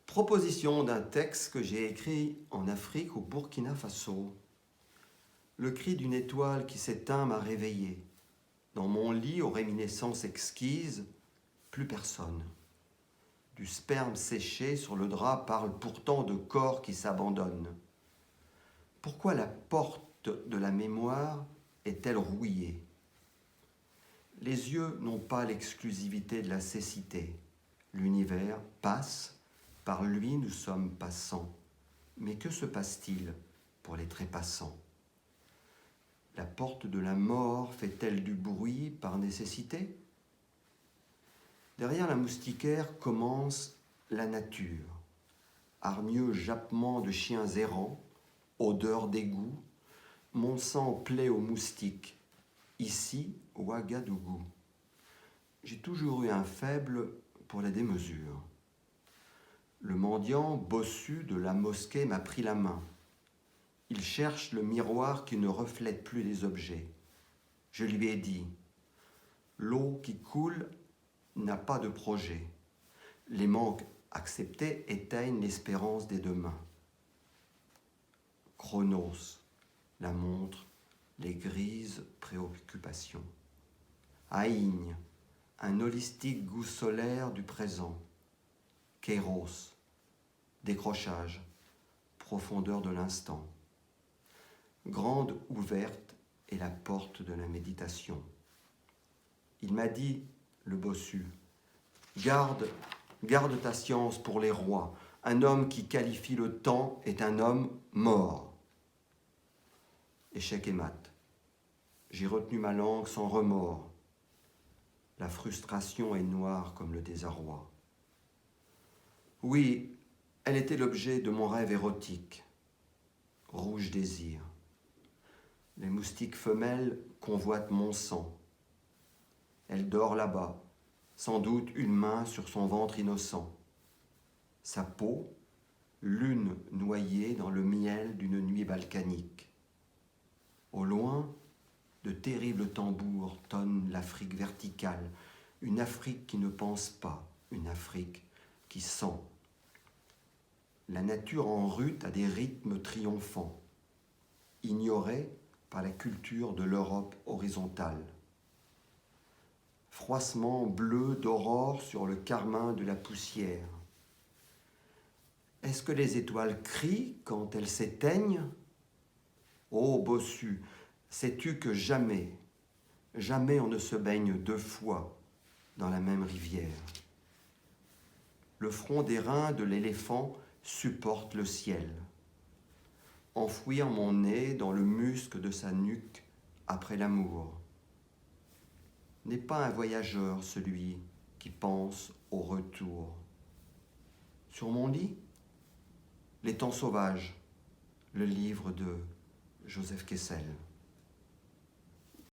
Proposition d'un texte que j'ai écrit en Afrique au Burkina Faso. Le cri d'une étoile qui s'éteint m'a réveillé. Dans mon lit aux réminiscences exquises, plus personne. Du sperme séché sur le drap parle pourtant de corps qui s'abandonnent. Pourquoi la porte de la mémoire est-elle rouillée? Les yeux n'ont pas l'exclusivité de la cécité. L'univers passe, par lui nous sommes passants. Mais que se passe-t-il pour les trépassants? La porte de la mort fait-elle du bruit par nécessité? Derrière la moustiquaire commence la nature. Hargneux jappement de chiens errants, odeur d'égout, mon sang plaît aux moustiques, ici Ouagadougou. J'ai toujours eu un faible pour la démesure. Le mendiant bossu de la mosquée m'a pris la main. Il cherche le miroir qui ne reflète plus les objets. Je lui ai dit, l'eau qui coule n'a pas de projet. Les manques acceptés éteignent l'espérance des demains. Chronos, la montre, les grises préoccupations. Aïgne, un holistique goût solaire du présent. Kéros, décrochage, profondeur de l'instant. Grande ouverte est la porte de la méditation. Il m'a dit, le bossu, garde ta science pour les rois. Un homme qui qualifie le temps est un homme mort. Échec et mat. J'ai retenu ma langue sans remords. La frustration est noire comme le désarroi. Oui, elle était l'objet de mon rêve érotique. Rouge désir. Les moustiques femelles convoitent mon sang. Elle dort là-bas, sans doute une main sur son ventre innocent. Sa peau, lune noyée dans le miel d'une nuit balkanique. Au loin, de terribles tambours tonnent l'Afrique verticale, une Afrique qui ne pense pas, une Afrique qui sent. La nature en rut a des rythmes triomphants, ignorés par la culture de l'Europe horizontale. Froissement bleu d'aurore sur le carmin de la poussière. Est-ce que les étoiles crient quand elles s'éteignent? Ô bossu, sais-tu que jamais on ne se baigne deux fois dans la même rivière? Le front d'airain de l'éléphant supporte le ciel. Enfouir mon nez dans le musc de sa nuque après l'amour. N'est pas un voyageur celui qui pense au retour. Sur mon lit, Les temps sauvages, le livre de Joseph Kessel.